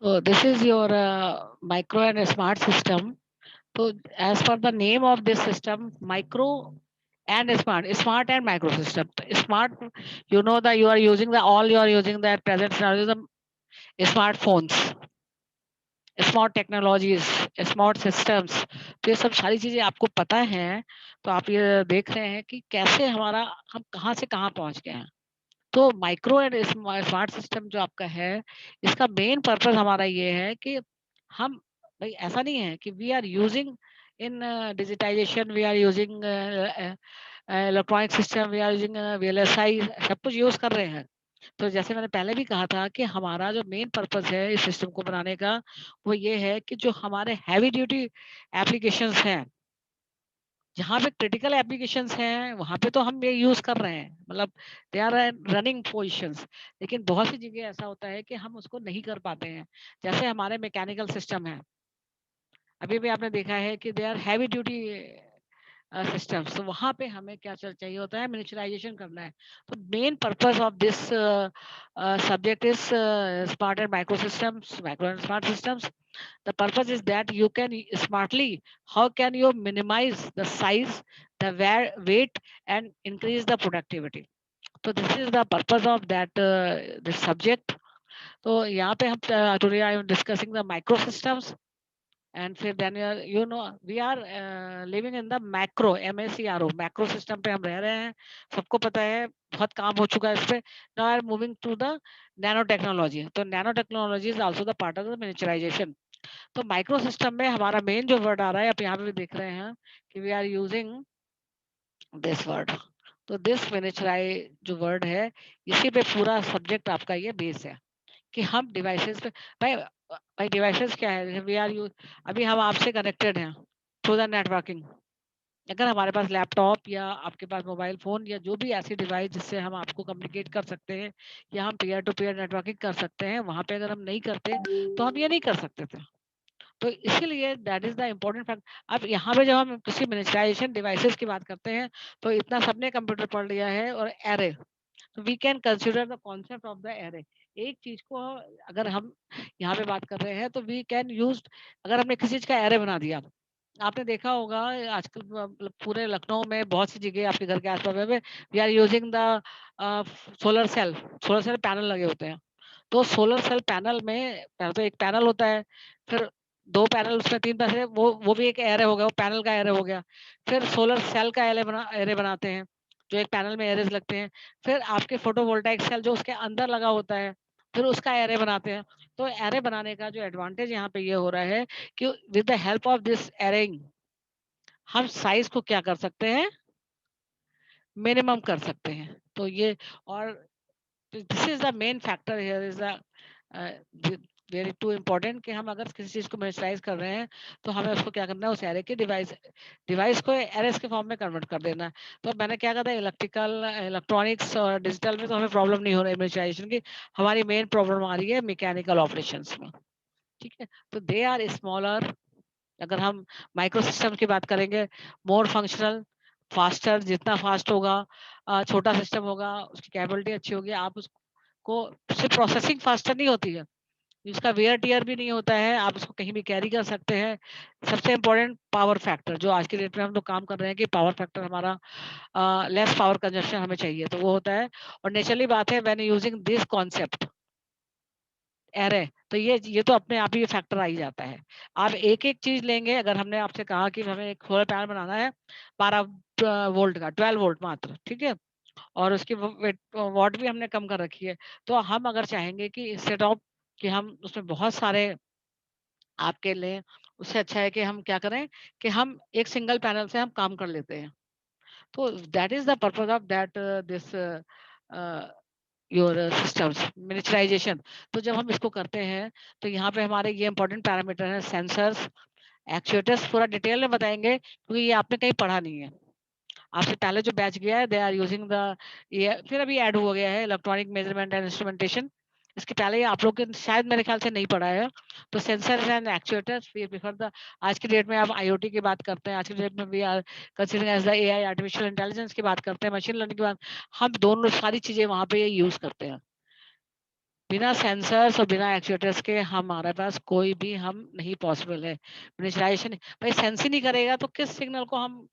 So this is your micro and smart system. So as per the name of this system, micro and smart and micro system. Smart, you know that you are using the all you are using the present scenario the smartphones, smart technologies, smart systems, तो ये सब सारी चीजें आपको पता है। तो आप ये देख रहे हैं कि कैसे हमारा हम कहाँ से कहाँ पहुंच गए हैं। तो माइक्रो एंड स्मार्ट सिस्टम जो आपका है, इसका मेन पर्पस हमारा ये है कि हम भाई ऐसा नहीं है कि we are using in digitization, we are using electronic system, we are using VLSI, सब कुछ यूज कर रहे हैं। तो जैसे मैंने पहले भी कहा था कि हमारा जो मेन पर्पस है इस सिस्टम को बनाने का, वो ये है कि जो हमारे हैवी ड्यूटी एप्लीकेशंस हैं, जहाँ पे क्रिटिकल एप्लीकेशंस हैं, वहाँ पे तो हम ये यूज़ कर रहे हैं, मतलब दे आर रनिंग पोजीशंस। लेकिन बहुत सी जगह ऐसा होता है कि हम उसको नहीं कर पाते हैं। जैसे हमारे मैकेनिकल सिस्टम है, अभी भी आपने देखा है कि they are heavy duty systems, तो वहाँ पे हमें क्या चाहिए होता है, मिनिचराइजेशन करना है। तो main purpose of this subject is smart and micro systems, micro and smart systems. The purpose is that you can smartly, how can you minimize the size, the weight and increase the productivity. So this is the purpose of that this subject. तो यहाँ पे हम today I am discussing the microsystems. And फिर then we are living in the macro, MACRO, macro system पे हम रह रहे हैं। सबको पता है, बहुत काम हो चुका है इस पे। Now I am moving to the nanotechnology. तो nanotechnology is also the part of the miniaturization. तो माइक्रो सिस्टम में हमारा मेन जो वर्ड आ रहा है, आप यहाँ पे भी देख रहे हैं कि we are using this word. तो दिस मिनिचराई जो वर्ड है, इसी पे पूरा सब्जेक्ट आपका ये बेस है कि हम डिवाइसेस पे, भाई भाई डिवाइसेस क्या है, वी आर यूज, अभी हम आपसे कनेक्टेड हैं थ्रू द नेटवर्किंग। अगर हमारे पास लैपटॉप या आपके पास मोबाइल फोन या जो भी ऐसी डिवाइस जिससे हम आपको कम्युनिकेट कर सकते हैं या हम पीयर टू पीयर नेटवर्किंग कर सकते हैं, वहां पे अगर हम नहीं करते तो हम ये नहीं कर सकते थे। तो इसीलिए that is the important fact. अब यहाँ पे जब हम किसी मिनिस्ट्राइजेशन डिवाइसेस की बात करते हैं, तो इतना सबने कंप्यूटर पढ़ लिया है, और एरे, तो we can consider the concept of the array. एक चीज को अगर हम यहाँ पे बात कर रहे हैं तो वी कैन यूज, अगर हमने किसी चीज का एरे बना दिया, आपने देखा होगा आजकल मतलब पूरे लखनऊ में बहुत सी जगह आपके घर के आसपास में we are using the solar cell, solar cell panel लगे होते हैं। तो सोलर सेल पैनल में पहले तो एक पैनल होता है, फिर 2 पैनल, उसमें 3 पैनल, वो भी एक एरे हो गया, वो पैनल का एरे हो गया। फिर सोलर सेल का एरे बनाते हैं, जो एक पैनल में एरेज़ लगते हैं। फिर आपके फोटोवोल्टाइक सेल जो उसके अंदर लगा होता है, फिर उसका एरे बनाते हैं। तो एरे बनाने का जो एडवांटेज यहाँ पे ये हो रहा है कि with the help of this arraying, हम साइज़ को क्या कर सकते हैं, मिनिमम कर सकते हैं। तो ये, और this is the main factor here is the very too important कि हम अगर किसी चीज को मिनिस्टराइज कर रहे हैं, तो हमें उसको क्या करना है, उस एरे के डिवाइस को एरेस के फॉर्म में कन्वर्ट कर देना है। तो मैंने क्या कहा था, इलेक्ट्रिकल, इलेक्ट्रॉनिक्स और डिजिटल में तो हमें प्रॉब्लम नहीं हो रही मिनिस्टराइजेशन की, हमारी मेन प्रॉब्लम आ रही है मैकेनिकल ऑपरेशंस में। ठीक है, तो दे आर स्मॉलर। अगर हम माइक्रो सिस्टम की बात करेंगे, मोर फंक्शनल, फास्टर, जितना फास्ट होगा छोटा सिस्टम होगा, उसकी कैपेबिलिटी अच्छी होगी, आप उसको, सिर्फ प्रोसेसिंग फास्टर नहीं होती है, इसका वेयर टियर भी नहीं होता है, आप उसको कहीं भी कैरी कर सकते हैं। सबसे इम्पोर्टेंट पावर फैक्टर, जो आज की डेट में हम लोग काम कर रहे हैं कि पावर फैक्टर हमारा लेस पावर कंजप्शन हमें चाहिए, तो वो होता है। और नेचुरली बात है, when using this concept array, तो ये तो अपने आप ही ये फैक्टर आ ही जाता है। आप एक-एक चीज़ लेंगे, अगर हमने आपसे कहा कि हमें एक सोलर पैनल बनाना है 12 वोल्ट का, 12 वोल्ट मात्र, ठीक है? और उसकी वॉट भी हमने कम कर रखी है। तो हम अगर चाहेंगे कि इंस्टेड ऑफ कि हम उसमें बहुत सारे आपके लें, उससे अच्छा है कि हम क्या करें कि हम एक सिंगल पैनल से हम काम कर लेते हैं। तो that is the purpose of that this your systems miniaturization. तो जब हम इसको करते हैं, तो यहाँ पे हमारे ये इंपॉर्टेंट पैरामीटर हैं, सेंसर्स, एक्चुएटर्स, पूरा डिटेल में बताएंगे क्योंकि ये आपने कहीं पढ़ा नहीं है। आपसे पहले जो बैच गया है, दे आर यूजिंग द, ये फिर अभी ऐड हो गया है इलेक्ट्रॉनिक मेजरमेंट एंड इंस्ट्रूमेंटेशन। इसके पहले ये आप लोग के शायद मेरे ख्याल से नहीं पढ़ा है। तो sensors and actuators we prefer the, आज की डेट में आप आईओटी की बात करते हैं, आज की डेट में we are considering as the AI, artificial intelligence की बात करते हैं, मशीन लर्निंग की बात, हम दोनों सारी चीजें वहां पे यूज करते हैं। बिना सेंसर्स और बिना एक्चुएटर्स के हमारे पास कोई भी हम नहीं पॉसिबल है मिनिचराइजेशन। भाई सेंस ही नहीं करेगा तो किस सिग्नल को हम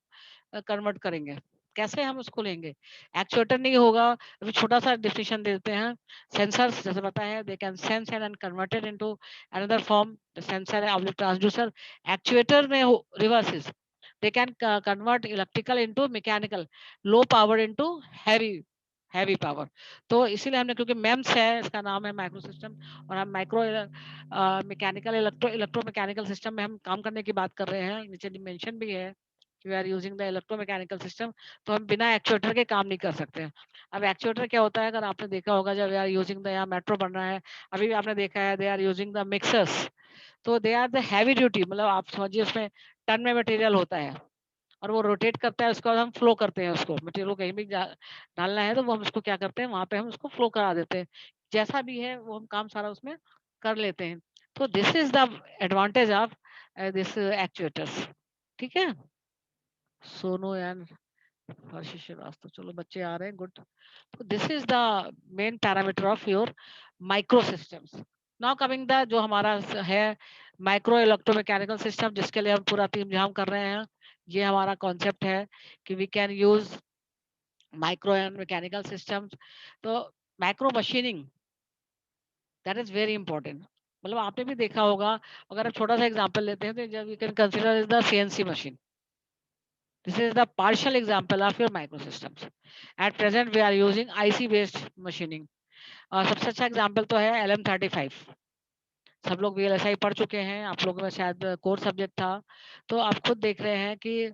कन्वर्ट करेंगे, कैसे हम उसको लेंगे? एक्चुएटर नहीं होगा। अभी छोटा सा डिफिनेशन देते हैं। सेंसर्स जैसे पता है they can sense and converted into another form, the sensor of the transducer. Actuator में reverse, they can convert electrical into mechanical, low power into heavy power. तो इसीलिए हमने, क्योंकि मेम्स है इसका नाम है माइक्रो सिस्टम, और हम micro mechanical electro mechanical system में हम काम करने की बात कर रहे हैं। नीचे डिमेंशन भी है कि we are using the electromechanical system. तो हम बिना एक्चुएटर के काम नहीं कर सकते हैं। अब एक्चुएटर क्या होता है, अगर आपने देखा होगा जब वी आर यूजिंग द, यहाँ मेट्रो बन रहा है, अभी भी आपने देखा है they are using the mixers. तो they are the heavy duty, मतलब आप समझिए उसमें टन में मटेरियल होता है और वो रोटेट करता है, उसके बाद हम फ्लो करते हैं उसको। मटेरियल को कहीं भी डालना है तो वो हम उसको क्या करते हैं, वहां पे हम उसको फ्लो करा देते हैं। जैसा भी है वो हम काम सारा उसमें कर लेते हैं। तो this is the advantage of this actuators. ठीक है, सोनू एंड हर्षित श्रीवास्तव, चलो बच्चे आ रहे हैं, गुड। तो this is the main parameter of your micro systems. Now coming the जो हमारा है माइक्रो इलेक्ट्रोमैकेनिकल सिस्टम, जिसके लिए हम पूरा टीम जाम कर रहे हैं। ये हमारा कॉन्सेप्ट है कि we can use micro and mechanical systems. तो micro machining that is very important. मतलब आपने भी देखा होगा, अगर आप छोटा सा एग्जांपल लेते हैं तो जब you can consider is the CNC machine. This is the partial example of your microsystems. At present, we are using IC based machining. और सबसे अच्छा एग्जाम्पल तो है LM35। सब लोग VLSI पढ़ चुके हैं, आप लोगों में शायद कोर सब्जेक्ट था। तो आप खुद देख रहे हैं कि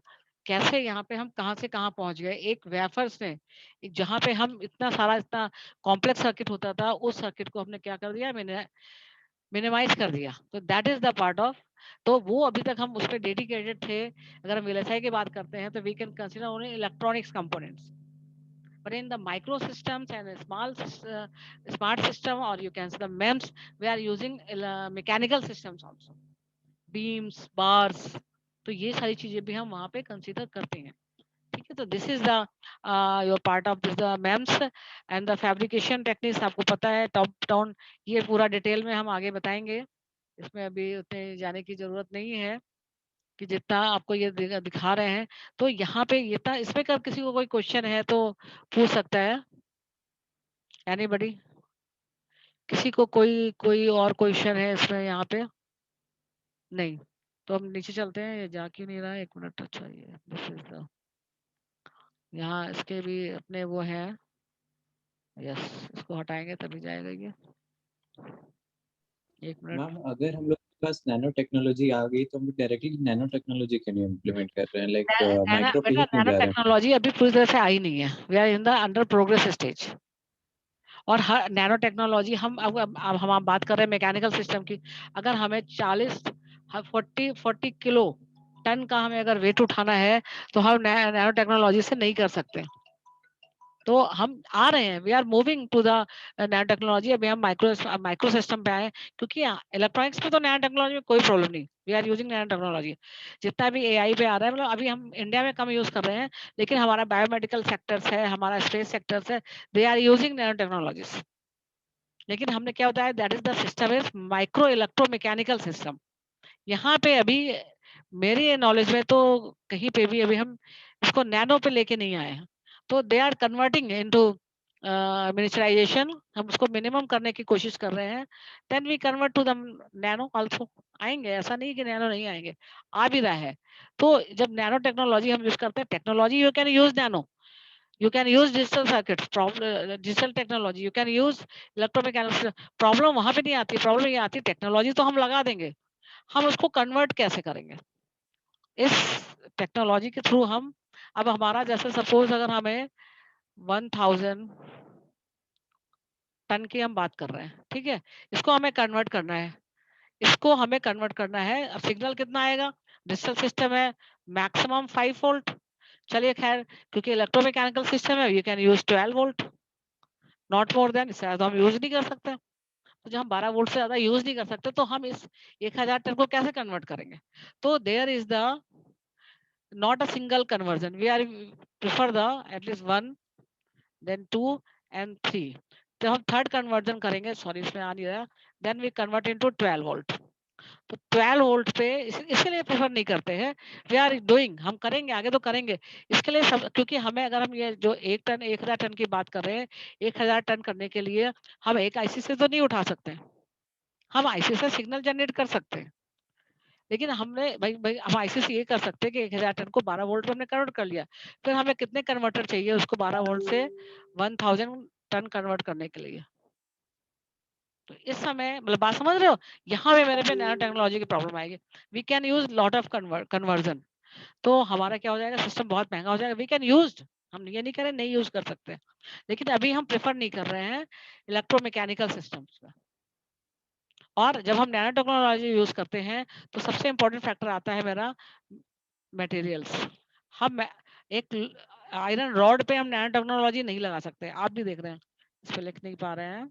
कैसे यहाँ पे हम कहाँ से कहाँ पहुंच गए। एक वेफर्स ने, जहाँ पे हम इतना सारा इतना कॉम्प्लेक्स सर्किट होता था, उस सर्किट को हमने क्या कर दिया, मिनिमाइज कर दिया। तो that is the part of, तो वो अभी तक हम उस पर डेडिकेटेड थे। अगर हम VLSI की बात करते हैं तो we can consider only electronics components, but in the microsystems and smart system, or you can say the MEMS, we are using mechanical systems also, beams, bars। तो ये सारी चीजें भी हम वहाँ पे कंसीडर करते हैं। ठीक है, तो this is the your part of this the MEMS and the fabrication techniques. आपको पता है टॉप डाउन, ये पूरा डिटेल में हम आगे बताएंगे। इसमें अभी उतने जाने की जरूरत नहीं है कि जितना आपको ये दिखा रहे हैं। तो यहाँ पे ये था, इसमें कर किसी को कोई क्वेश्चन है तो पूछ सकता है। एनीबडी, किसी को कोई कोई और क्वेश्चन है इसमें यहाँ पे? नहीं, तो हम नीचे चलते हैं। ये जा क्यों नहीं रहा है, एक मिनट। अच्छा, ये दिस इज द, यहाँ इसके भी अपने वो हैं। यस, इसको हटाएंगे तभी जाएगा ये। एक मिनट। मैम अगर हम लोग के पास नैनो टेक्नोलॉजी आ गई तो हम लोग डायरेक्टली नैनो टेक्नोलॉजी के लिए इम्प्लीमेंट कर रहे हैं, लाइक माइक्रो पे बेटा ही क्यों नैनो जा रहे हैं? टेक्नोलॉजी अभी पूरी तरह से आई नहीं है। We are in the under progress stage. और हर नैनो टेक्नोलॉजी हम अब हम आप बात कर रहे हैं मैकेनिकल सिस्टम की। अगर हमें 40 किलो टन का हमें अगर वेट उठाना है तो हम नैनो टेक्नोलॉजी से नहीं कर सकते। तो हम आ रहे हैं, we are moving to the nano technology. अभी हम माइक्रो सिस्टम पे आए, क्योंकि इलेक्ट्रॉनिक्स में तो नैनो टेक्नोलॉजी में कोई प्रॉब्लम नहीं। We are using nano technology. जितना भी AI पे आ रहा है, मतलब अभी हम इंडिया में कम यूज कर रहे हैं, लेकिन हमारा बायोमेडिकल सेक्टर्स है, हमारा स्पेस सेक्टर्स है, they are using nano technologies. लेकिन हमने क्या बताया, that is the system is micro electro mechanical system. यहाँ पे अभी मेरी नॉलेज में तो कहीं पे भी अभी हम इसको नैनो पे लेके नहीं आए हैं। तो they are converting into miniaturization. हम उसको मिनिमम करने की कोशिश कर रहे हैं। Then we convert to the nano also. आएंगे, ऐसा नहीं कि नैनो नहीं आएंगे, आ भी रहा है। तो जब नैनो टेक्नोलॉजी हम यूज करते हैं, technology you can use nano, you can use digital circuits, digital technology, you can use electromechanical। Problem वहां पे नहीं आती, प्रॉब्लम ये आती टेक्नोलॉजी तो हम लगा देंगे, हम उसको कन्वर्ट कैसे करेंगे इस टेक्नोलॉजी के थ्रू। हम अब हमारा जैसे सपोज अगर हमें 1000 टन की हम बात कर रहे हैं, ठीक है, इसको हमें कन्वर्ट करना है। इसको हमें कन्वर्ट करना है। अब सिग्नल कितना आएगा, डिजिटल सिस्टम है, मैक्सिमम 5 वोल्ट। चलिए खैर, क्योंकि इलेक्ट्रोमैकेनिकल सिस्टम है, you can use 12 volt, not more than. इससे ज्यादा हम यूज नहीं कर सकते। तो जब हम 12 वोल्ट से ज्यादा यूज नहीं कर सकते तो हम इस 1000 टन को कैसे कन्वर्ट करेंगे? तो there is the not a single conversion, we are prefer the at least 1, then 2 and 3। जब हम थर्ड कन्वर्जन करेंगे, सॉरी इसमें आ नहीं रहा, then we convert into 12 volt. तो 12 वोल्ट पे इसके लिए प्रेफर नहीं करते हैं, वी आर डूइंग, हम करेंगे आगे तो करेंगे इसके लिए सब, क्योंकि हमें अगर हम ये जो 1 टन 1000 टन की बात कर रहे हैं, 1000 टन करने के लिए हम एक आईसी से तो नहीं उठा सकते, हम आईसी से सिग्नल जनरेट कर सकते हैं, लेकिन हमने भाई भाई हम आईसी से ये कर सकते हैं कि 1000 टन को 12 वोल्ट में हमने कन्वर्ट कर लिया, फिर हमें कितने कन्वर्टर चाहिए उसको 12 वोल्ट से 1000 टन कन्वर्ट करने के लिए। तो इस समय मतलब बात समझ रहे हो, यहाँ पे मेरे पे नैनो टेक्नोलॉजी की प्रॉब्लम आएगी। We can use lot of conversion, तो हमारा क्या हो जाएगा, सिस्टम बहुत महंगा हो जाएगा। वी कैन यूज, हम ये नहीं करें नहीं यूज कर सकते, लेकिन अभी हम प्रेफर नहीं कर रहे हैं इलेक्ट्रोमैकेनिकल सिस्टम्स का। और जब हम नैनो टेक्नोलॉजी यूज करते हैं तो सबसे इंपॉर्टेंट फैक्टर आता है मेरा मटेरियल्स। हम एक आयरन रॉड पे हम नैनो टेक्नोलॉजी नहीं लगा सकते, आप भी देख रहे हैं, इस पे लिख नहीं पा रहे हैं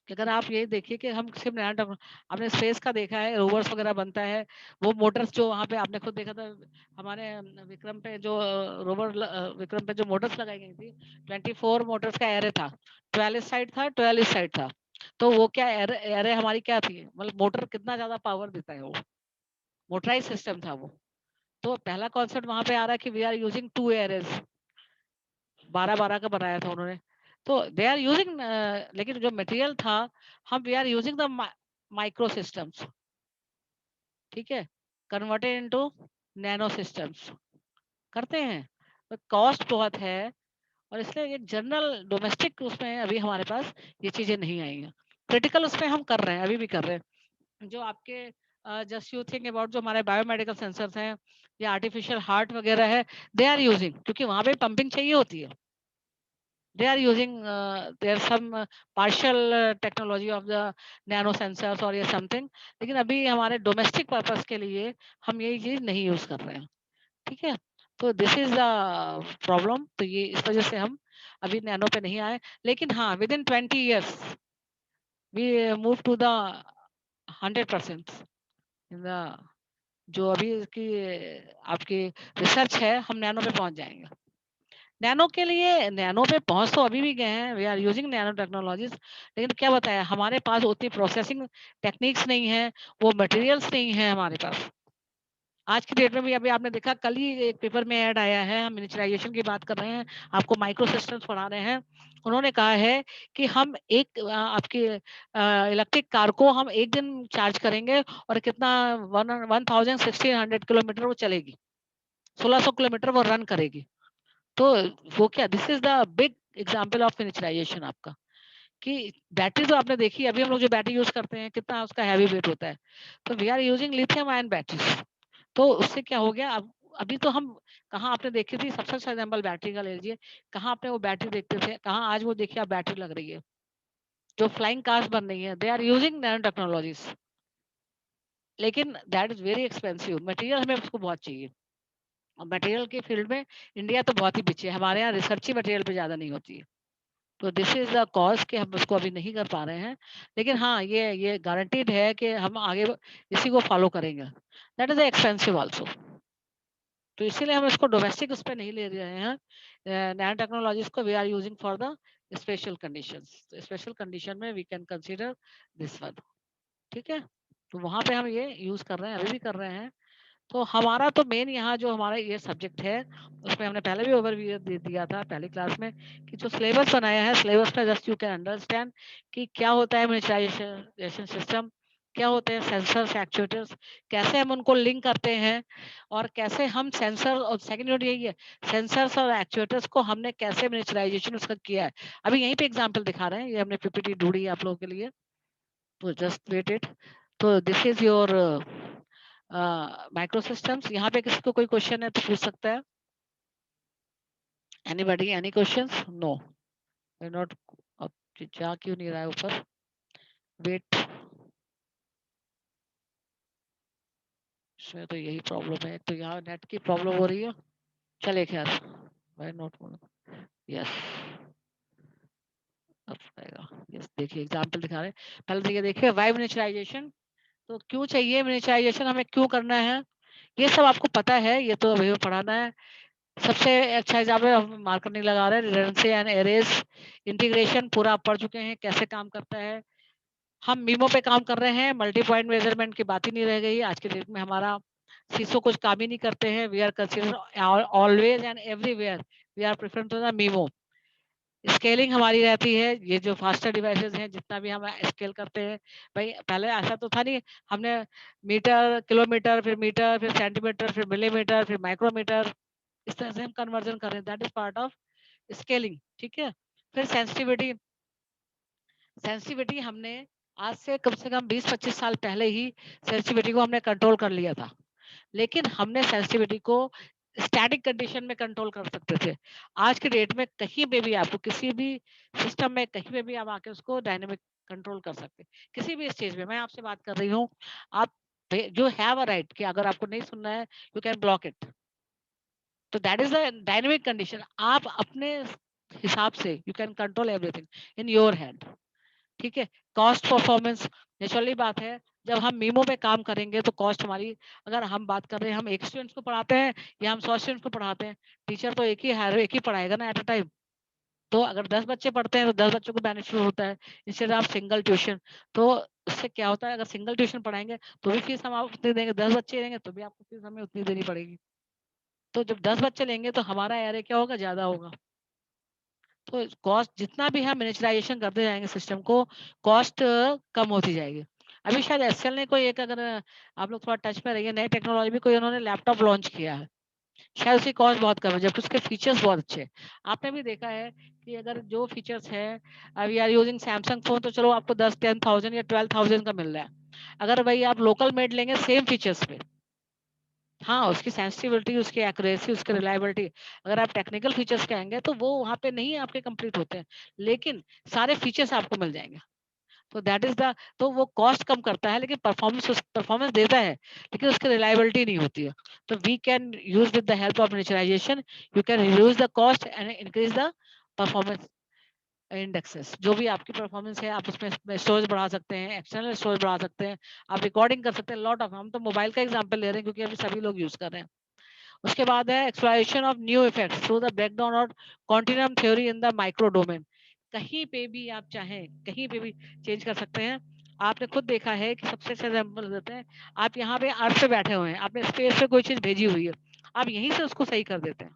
कि अगर आप ये देखिए कि हम सिर्फ नैनो आपने स्पेस का देखा है, रोवर्स वगैरह बनता है, वो मोटर्स जो वहाँ पे आपने खुद देखा था, हमारे विक्रम पे जो रोवर विक्रम पे जो मोटर्स लगाई गई थी, 24 मोटर्स का एरे था, 12 इस साइड था, 12 इस साइड था। तो वो क्या एरे हमारी क्या थी, मतलब मोटर कितना ज्यादा पावर देता है, वो मोटराइज सिस्टम था वो। तो पहला कॉन्सेप्ट वहां पे आ रहा है कि वी आर यूजिंग 2 एरेज, 12-12 का बनाया था उन्होंने। तो दे आर यूजिंग, लेकिन जो मटेरियल था, हम we are using the micro systems, ठीक है, कन्वर्टेड इनटू नैनो सिस्टम्स करते हैं। तो कॉस्ट बहुत है, और इसलिए एक जनरल डोमेस्टिक उसमें अभी हमारे पास ये चीजें नहीं आई हैं। क्रिटिकल उसमें हम कर रहे हैं, अभी भी कर रहे हैं। जो आपके जस्ट यू थिंक अबाउट जो हमारे बायोमेडिकल सेंसर्स हैं या आर्टिफिशियल हार्ट वगैरह है, दे आर यूजिंग, क्योंकि वहां पे पंपिंग चाहिए होती है, they are using there some partial technology of the nano sensors or या something, लेकिन अभी हमारे डोमेस्टिक पर्पस के लिए हम ये चीज नहीं यूज कर रहे हैं, ठीक है। तो दिस इज द प्रॉब्लम, तो ये इस वजह से हम अभी नैनो पे नहीं आए, लेकिन हाँ within 20 years we move to the 100% in the, जो अभी की आपकी रिसर्च है, हम नैनो पे पहुंच जाएंगे। नैनो के लिए, नैनो पे पहुंच तो अभी भी गए हैं, we are using nano technologies, लेकिन क्या बताया, हमारे पास उतनी प्रोसेसिंग टेक्निक्स नहीं है, वो मटेरियल्स नहीं है हमारे पास। आज की डेट में भी अभी आपने देखा, कल ही एक पेपर में ऐड आया है, हम मिनिचराइजेशन की बात कर रहे हैं, आपको माइक्रो सिस्टम्स पढ़ा रहे हैं, उन्होंने कहा है कि हम एक आपकी इलेक्ट्रिक कार को हम एक दिन चार्ज करेंगे और कितना 1600 किलोमीटर वो चलेगी, 1600 किलोमीटर वो रन करेगी। तो वो क्या, this is the big example of miniaturization आपका, कि बैटरी तो आपने देखी, अभी हम लोग जो बैटरी यूज करते हैं कितना उसका हैवी वेट होता है, तो we are using lithium ion batteries. तो उससे क्या हो गया, अब अभी तो हम कहाँ आपने देखी थी, सबसे अच्छा एग्जाम्पल बैटरी का ले लीजिए, कहाँ आपने वो बैटरी देखते थे, कहाँ आज वो देखिए आप बैटरी लग रही है, जो फ्लाइंग कार्स बन रही है, they are using nano technologies, लेकिन that is very expensive material, हमें उसको बहुत चाहिए, और मटेरियल के फील्ड में इंडिया तो बहुत ही पीछे है, हमारे यहाँ रिसर्च ही मटेरियल पे ज्यादा नहीं होती है। तो दिस इज द कॉज कि हम उसको अभी नहीं कर पा रहे हैं, लेकिन हाँ ये गारंटीड है कि हम आगे इसी को फॉलो करेंगे, दैट इज एक्सपेंसिव आल्सो। तो इसीलिए हम इसको डोमेस्टिक उस पर नहीं ले रहे हैं, नैनो टेक्नोलॉजीज को we are using for the special conditions, special condition में we can consider this one, ठीक है। तो वहां पे हम ये यूज कर रहे हैं, अभी भी कर रहे हैं। तो हमारा तो मेन यहाँ जो हमारा ये सब्जेक्ट है, उसमें हमने पहले भी ओवरव्यू दे दिया था पहली क्लास में, कि जो सिलेबस बनाया है, सिलेबस में जस्ट यू कैन अंडरस्टैंड कि क्या होता है मिनिचराइजेशन सिस्टम, क्या होते हैं सेंसर्स एक्चुएटर्स, कैसे हम उनको लिंक करते हैं, और कैसे हम सेंसर, और सेकंड यूनिट यही है, सेंसर्स और एक्चुएटर्स को हमने कैसे मिनिचराइजेशन उसका किया है। अभी यहीं पे एग्जाम्पल दिखा रहे हैं, ये हमने पीपीटी ढूंढी है आप लोगों के लिए, तो जस्ट वेट इट। तो this is your micro systems. यहाँ पे किसी को कोई क्वेश्चन है तो पूछ सकता है, anybody any questions? No, not, जा क्यों नहीं रहा है ऊपर, वेट, इसमें तो यही प्रॉब्लम है, तो यहाँ नेट की प्रॉब्लम हो रही है, चले खैर, वाई नॉट, यस अब आएगा, यस देखिए एग्जाम्पल दिखा रहे हैं, पहले देखिए वाई मिनिचराइजेशन, तो क्यों चाहिए मिनिचराइजेशन, हमें क्यों करना है, ये सब आपको पता है, ये तो अभी पढ़ाना है। सबसे अच्छा एग्जाम्पल हम मार्कर नहीं लगा रहे, रिडंडेंसी एंड एरेज इंटीग्रेशन पूरा आप पढ़ चुके हैं कैसे काम करता है। हम मीमो पे काम कर रहे हैं, मल्टी पॉइंट मेजरमेंट की बात ही नहीं रह गई आज के डेट में। हमारा सीसो कुछ काम ही नहीं करते हैं, we are consider always and everywhere we are prefer to the memo. Scaling हमारी रहती है, ये जो फास्टर डिवाइसेस हैं जितना भी हम स्केल करते हैं, भाई पहले ऐसा तो था नहीं, हमने मीटर किलोमीटर फिर सेंटीमीटर फिर मिलीमीटर फिर माइक्रोमीटर, इस तरह से हम कन्वर्जन कर रहे हैं, that is part of scaling. ठीक है। फिर सेंसिटिविटी, सेंसिटिविटी हमने आज से कम 20-25 साल पहले ही सेंसिटिविटी को हमने कंट्रोल कर लिया था, लेकिन हमने सेंसिटिविटी को स्टैटिक कंडीशन में कंट्रोल कर सकते थे। आज की डेट में कहीं पे भी आपको किसी भी सिस्टम में कहीं पे भी आप आके उसको डायनेमिक कंट्रोल कर सकते हैं, किसी भी स्टेज में। मैं आपसे बात कर रही हूँ, आप जो हैव अ राइट कि अगर आपको नहीं सुनना है यू कैन ब्लॉक इट, तो that is the dynamic condition. आप अपने हिसाब से you can control everything in your hand. ठीक है। कॉस्ट परफॉर्मेंस, नेचुरली बात है, जब हम मीमो पे काम करेंगे तो कॉस्ट हमारी, अगर हम बात कर रहे हैं हम एक स्टूडेंट्स को पढ़ाते हैं या हम 100 स्टूडेंट्स को पढ़ाते हैं, टीचर तो एक ही है, एक ही पढ़ाएगा ना एट अ टाइम। तो अगर 10 बच्चे पढ़ते हैं तो 10 बच्चों को बेनिफिट होता है, इंस्टेड ऑफ सिंगल ट्यूशन। तो इससे क्या होता है, अगर सिंगल ट्यूशन पढ़ाएंगे तो भी फीस हम आप उतनी देंगे, 10 बच्चे लेंगे तो भी आपको फीस हमें उतनी देनी पड़ेगी। तो जब 10 बच्चे लेंगे तो हमारा एरे क्या होगा, ज्यादा होगा। तो कॉस्ट जितना भी हम मिनिचराइजेशन करते जाएंगे सिस्टम को, कॉस्ट कम होती जाएगी। अभी शायद एसएल ने कोई एक, अगर आप लोग थोड़ा टच में रहिए, नई टेक्नोलॉजी में कोई उन्होंने लैपटॉप लॉन्च किया है, शायद उसकी कॉस्ट बहुत कम है जबकि उसके फीचर्स बहुत अच्छे हैं। आपने भी देखा है कि अगर जो फीचर्स है, अभी आर यूजिंग सैमसंग फोन तो चलो आपको 10-10,000 या 12,000 का मिल रहा है। अगर भाई आप लोकल मेड लेंगे सेम फीचर्स पे, हाँ उसकी सेंसिटिविटी, उसकी एक्यूरेसी, उसकी रिलायबिलिटी, अगर आप टेक्निकल फीचर्स कहेंगे तो वो वहाँ पे नहीं आपके कंप्लीट होते हैं, लेकिन सारे फीचर्स आपको मिल जाएंगे। तो दैट इज द, तो वो कॉस्ट कम करता है लेकिन परफॉर्मेंस परफॉर्मेंस देता है, लेकिन उसकी रिलायबिलिटी नहीं होती है। तो we can use with the help of miniaturization, you can reduce the cost and increase the performance indexes. जो भी आपकी परफॉर्मेंस है आप उसमें स्टोरेज बढ़ा सकते हैं, एक्सटर्नल स्टोरेज बढ़ा सकते हैं, आप रिकॉर्डिंग कर सकते हैं, लॉट ऑफ, हम तो मोबाइल का एग्जांपल ले रहे हैं क्योंकि अभी सभी लोग यूज कर रहे हैं। उसके बाद है exploration of new effects through the breakdown और continuum theory in the micro domain. कहीं पे भी आप चाहें कहीं पे भी चेंज कर सकते हैं। आपने खुद देखा है कि सबसे अच्छा एग्जाम्पल देते हैं, आप यहाँ पे अर्थ पे बैठे हुए हैं, आपने स्पेस पे कोई चीज भेजी हुई है, आप यहीं से उसको सही कर देते हैं,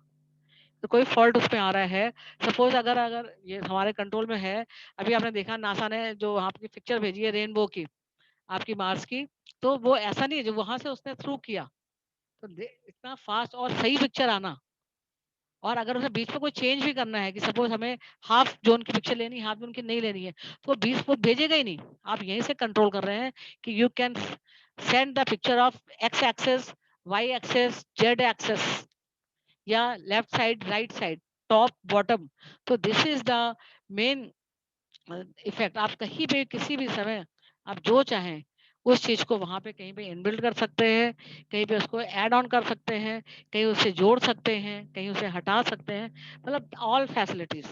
तो कोई फॉल्ट उसमें आ रहा है। सपोज अगर अगर ये हमारे कंट्रोल में है, अभी आपने देखा नासा ने जो आपकी पिक्चर भेजी है रेनबो की, आपकी मार्स की, तो वो ऐसा नहीं है जो वहां से उसने थ्रू किया, तो इतना फास्ट और सही पिक्चर आना। और अगर उसे बीच में कोई चेंज भी करना है कि सपोज हमें हाफ जोन की पिक्चर लेनी है, हाफ जोन की नहीं लेनी है, तो बीच वो भेजेगा ही नहीं। आप यहीं से कंट्रोल कर रहे हैं कि you can send the picture of X axis, Y axis, Z axis, या left side, right side, top bottom. तो this is the main effect. आप कहीं भी किसी भी समय आप जो चाहें उस चीज को वहां पे कहीं पे इनबिल्ड कर सकते हैं, कहीं पे उसको ऐड ऑन कर सकते हैं, कहीं उसे जोड़ सकते हैं, कहीं उसे हटा सकते हैं, मतलब ऑल फैसिलिटीज।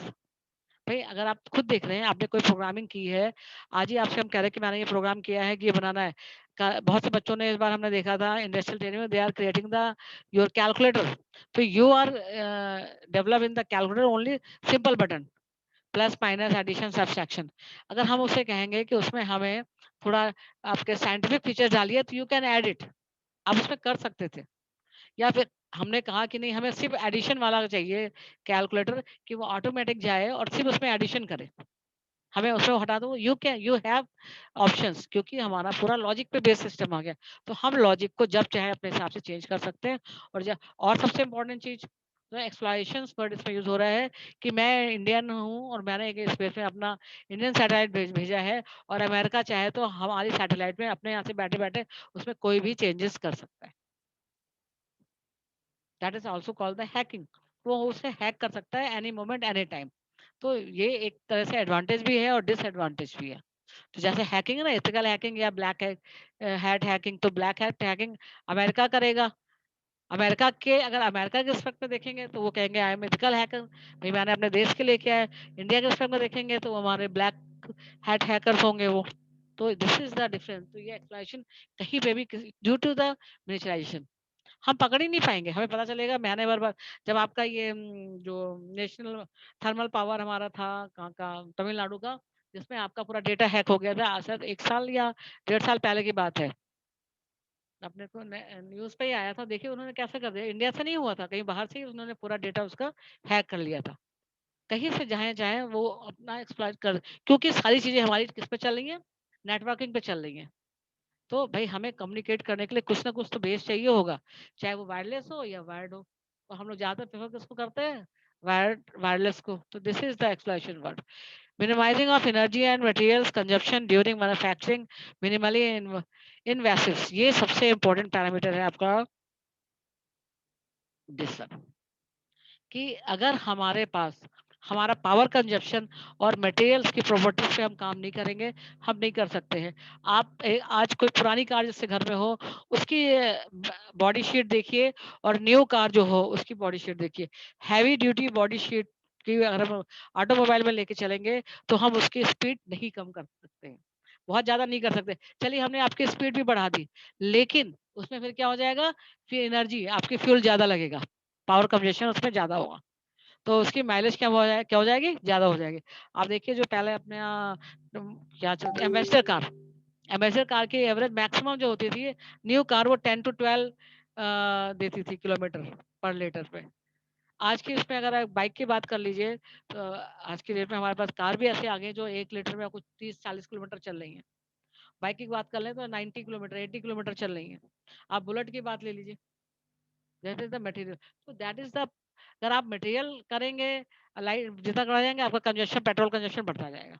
भाई अगर आप खुद देख रहे हैं, आपने कोई प्रोग्रामिंग की है, आज ही आपसे हम कह रहे हैं कि मैंने ये प्रोग्राम किया है कि ये बनाना है, बहुत से बच्चों ने इस बार हमने देखा था इंडस्ट्रियल ट्रेनिंग में, they are creating the your calculator. तो you are develop in the calculator only simple button, plus minus addition subtraction. अगर हम उसे कहेंगे कि उसमें हमें थोड़ा आपके साइंटिफिक फीचर डालिए तो यू कैन ऐड इट, आप उसमें कर सकते थे। या फिर हमने कहा कि नहीं हमें सिर्फ एडिशन वाला चाहिए कैलकुलेटर, कि वो ऑटोमेटिक जाए और सिर्फ उसमें एडिशन करे, हमें उसमें हटा दो, you can you have options, क्योंकि हमारा पूरा लॉजिक पे बेस्ड सिस्टम आ गया। तो हम लॉजिक को जब चाहे अपने हिसाब से चेंज कर सकते हैं। और जब, और सबसे इम्पोर्टेंट चीज जो एक्सप्लोरेशन वर्ड इसमें यूज हो रहा है कि मैं इंडियन हूँ और मैंने एक स्पेस में अपना इंडियन सैटेलाइट भेजा है, और अमेरिका चाहे तो हमारी सैटेलाइट में अपने यहाँ से बैठे बैठे उसमें कोई भी चेंजेस कर सकता है। That is also called the hacking. वो उसे हैक कर सकता है एनी मोमेंट एनी टाइम। तो ये एक तरह से एडवांटेज भी है और डिसएडवांटेज भी है। तो जैसे हैकिंग है ना, एथिकल हैकिंग या ब्लैक हैट हैकिंग, तो ब्लैक हैट हैकिंग अमेरिका करेगा। अमेरिका के, अगर अमेरिका के रिस्पेक्ट में देखेंगे तो वो कहेंगे आई एम एथिकल हैकर, भाई मैंने अपने देश के लिए किया है। इंडिया के रिस्पेक्ट में देखेंगे तो वो हमारे ब्लैक हैट हैकर्स होंगे वो। तो दिस इज द डिफरेंस। तो ये एक्सप्लोरेशन कहीं पे भी ड्यू टू द मिनिचराइजेशन। हम पकड़ ही नहीं पाएंगे। हमें पता चलेगा महीने भर बाद, जब आपका ये जो नेशनल थर्मल पावर हमारा था कहाँ का, तमिलनाडु का, जिसमें आपका पूरा डेटा हैक हो गया था, आज शायद 1 साल या 1.5 साल पहले की बात है। अपने को न्यूज़ पे ही आया था, देखिए उन्होंने कैसे कर दिया। इंडिया से नहीं हुआ था, कहीं बाहर से ही उन्होंने पूरा डेटा उसका हैक कर लिया था। कहीं से चाहे वो अपना एक्सप्लॉइट कर, क्योंकि सारी चीज़ें हमारी किस पे चल रही हैं? नेटवर्किंग पे चल रही हैं। तो भाई हमें कम्युनिकेट करने के लिए कुछ ना कुछ तो बेस चाहिए होगा, चाहे वो वायरलेस हो या वायर्ड हो। तो हम लोग ज़्यादा प्रेफर किसको करते हैं? वायरलेस को। तो this is the exploitation word. Minimizing of energy and materials consumption during manufacturing, minimally invasive, ये सबसे इंपॉर्टेंट पैरामीटर है आपका डिस्टर्ब। कि अगर हमारे पास हमारा पावर कंजप्शन और मटेरियल्स की प्रॉपर्टीज पे हम काम नहीं करेंगे, हम नहीं कर सकते हैं। आप आज कोई पुरानी कार जिससे घर में हो, उसकी बॉडी शीट देखिए, और न्यू कार जो हो उसकी बॉडी शीट देखिए। हैवी ड्यूटी बॉडी शीट की अगर हम ऑटोमोबाइल में लेके चलेंगे, तो हम उसकी स्पीड नहीं कम कर सकते हैं, बहुत ज़्यादा नहीं कर सकते। चलिए हमने आपकी स्पीड भी बढ़ा दी, लेकिन उसमें फिर क्या हो जाएगा? फिर एनर्जी आपकी फ्यूल ज़्यादा लगेगा, पावर कंजप्शन उसमें ज़्यादा होगा। तो उसकी माइलेज क्या हो जाएगी? ज़्यादा हो जाएगी। आप देखिए जो पहले अपने यहाँ क्या चलती है, एम्बेसडर कार की एवरेज मैक्सिमम जो होती थी, न्यू कार वो 10 टू 12 देती थी किलोमीटर पर लीटर पे। आज की इसमें अगर आप बाइक की बात कर लीजिए, तो आज की डेट में हमारे पास कार भी ऐसे आ गई हैं जो 1 लीटर में कुछ 30-40 किलोमीटर चल रही हैं। बाइक की बात कर लें तो 90 किलोमीटर, 80 किलोमीटर चल रही हैं। आप बुलेट की बात ले लीजिए, दैट इज़ द मटेरियल। तो दैट इज़ द, अगर आप मटेरियल करेंगे, लाइट जितना करा जाएँगे, आपका कंजप्शन, पेट्रोल कंजप्शन बढ़ता जाएगा।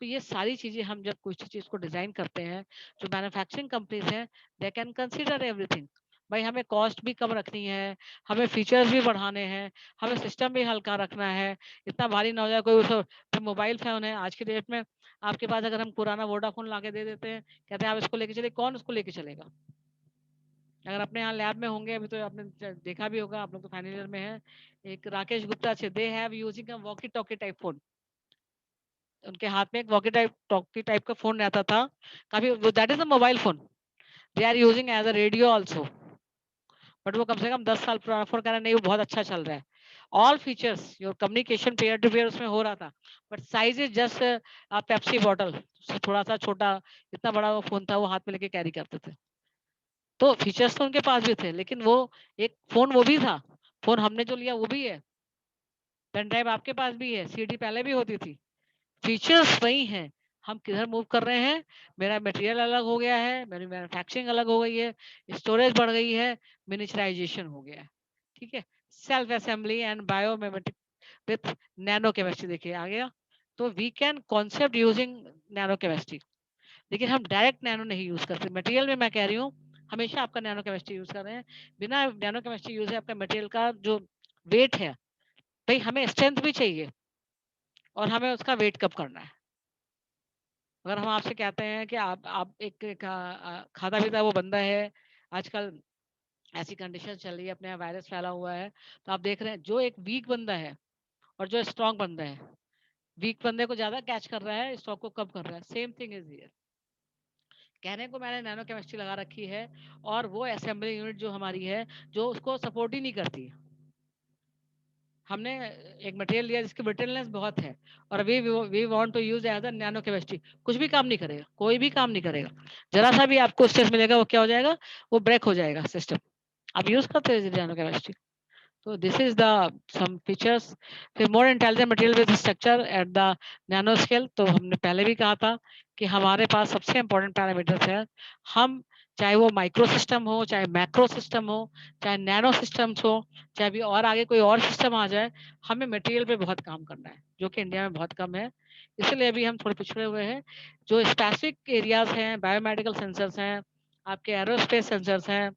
तो ये सारी चीज़ें हम जब कुछ चीज़ को डिज़ाइन करते हैं, जो मैन्युफैक्चरिंग कंपनीज़ हैं, दे कैन कंसीडर एवरीथिंग। भाई हमें कॉस्ट भी कम रखनी है, हमें फीचर्स भी बढ़ाने हैं, हमें सिस्टम भी हल्का रखना है, इतना भारी ना हो जाए कोई फिर मोबाइल फ़ोन है आज की डेट में, आपके पास अगर हम पुराना वोडाफ़ोन लाके दे देते हैं, कहते हैं आप इसको लेके चलिए, कौन उसको लेके चलेगा? अगर अपने यहाँ लैब में होंगे, अभी तो आपने देखा भी होगा, आप लोग तो फाइनल ईयर में हैं, एक राकेश गुप्ता थे, they have using a walkie talkie type phone. उनके हाथ में एक वॉकी टाइप टॉकी टाइप का फ़ोन रहता था, काफ़ी, that is a mobile phone. They are using as a radio also, but वो कम से कम 10 साल पुराना फ़ोन, कह रहा है नहीं वो बहुत अच्छा चल रहा है। All features, your communication peer to peer उसमें हो रहा था, but size is just Pepsi bottle से थोड़ा-सा छोटा, इतना बड़ा वो फ़ोन था, वो हाथ में लेके कैरी करते थे। तो फीचर्स तो उनके पास भी थे, लेकिन वो एक फ़ोन वो भी था, फ़ोन हमने जो लिया वो भी है, पेन ड्राइव आपके पास भी है, सीडी पहले भी होती थी। फीचर्स वही हैं, हम किधर मूव कर रहे हैं, मेरा मटेरियल अलग हो गया है, मेरी मैन्युफैक्चरिंग अलग हो गई है, स्टोरेज बढ़ गई है, मिनिएचराइजेशन हो गया है, ठीक है? Self assembly and biomimetic with nano chemistry, देखिए आ गया। तो we can concept using nano chemistry, लेकिन हम डायरेक्ट नैनो नहीं यूज़ करते। मटेरियल में मैं कह रही हूँ, हमेशा आपका नैनो केमिस्ट्री यूज़ कर रहे हैं। बिना नैनो केमिस्ट्री यूज़ है आपका मटेरियल का जो वेट है, भई हमें स्ट्रेंथ भी चाहिए और हमें उसका वेट कम करना है। अगर हम आपसे कहते हैं कि आप एक खाता-पीता वो बंदा है, आजकल ऐसी कंडीशन चल रही है, अपने यहाँ वायरस फैला हुआ है, तो आप देख रहे हैं जो एक वीक बंदा है और जो स्ट्रॉन्ग बंदा है, वीक बंदे को ज़्यादा कैच कर रहा है, स्ट्रॉन्ग को कम कर रहा है। Same thing is here. कहने को मैंने नैनो केमिस्ट्री लगा रखी है, और वो असेंबली यूनिट जो हमारी है, जो उसको सपोर्ट ही नहीं करती। हमने एक मटेरियल लिया जिसकी ब्रिटलनेस बहुत है, और we want to use as a nano chemistry, कुछ भी काम नहीं करेगा, कोई भी काम नहीं करेगा। जरा सा भी आपको स्ट्रेस मिलेगा, वो क्या हो जाएगा? वो ब्रेक हो जाएगा सिस्टम। आप यूज करते हैं nano chemistry. So this is the some features. फिर more intelligent material with structure at the nano scale। तो हमने पहले भी कहा था कि हमारे पास सबसे important parameters है। हम चाहे वो माइक्रो सिस्टम हो, चाहे मैक्रो सिस्टम हो, चाहे नैनो सिस्टम्स हो, चाहे भी और आगे कोई और सिस्टम आ जाए, हमें मटेरियल पे बहुत काम करना है, जो कि इंडिया में बहुत कम है। इसलिए अभी हम थोड़े पिछड़े हुए हैं। जो स्पेसिफिक एरियाज हैं, बायोमेडिकल सेंसर्स हैं, आपके एरोस्पेस सेंसर्स हैं,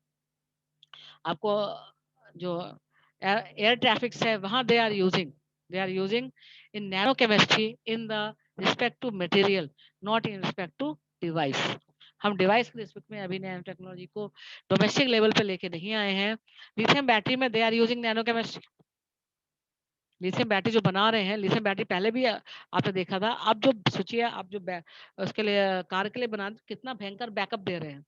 आपको जो एयर ट्रैफिक है वहाँ they are using in nano chemistry in the respect to material, not in respect to device. हम डिवाइस के रिस्पेक्ट में अभी नैनो टेक्नोलॉजी को डोमेस्टिक लेवल पे लेके नहीं आए हैं। लिथियम बैटरी में they are using nano chemistry. Lithium battery जो बना रहे हैं, लिथियम बैटरी पहले भी आपने देखा था। आप जो सोचिए, आप जो उसके लिए कार के लिए बना, कितना भयंकर बैकअप दे रहे हैं।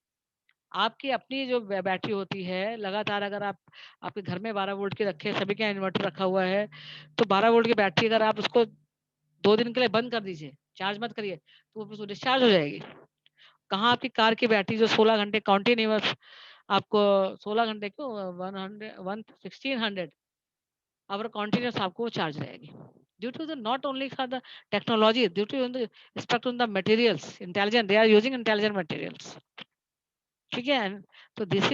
आपकी अपनी जो बैटरी होती है, लगातार अगर आप आपके घर में 12 वोल्ट की रखे, सभी के यहाँ इन्वर्टर रखा हुआ है, तो 12 वोल्ट की बैटरी अगर आप उसको 2 दिन के लिए बंद कर दीजिए, चार्ज मत करिए, तो वो डिस्चार्ज हो जाएगी। कहाँ आपकी कार की बैटरी जो 16 घंटे कंटीन्यूअस आपको 16 घंटे क्यों 1600 आवर कंटीन्यूअस आपको वो चार्ज रहेगी। Due to the not only for the technology, due to the respect on the materials, intelligent, they are using intelligent materials. ठीक है, तो दिस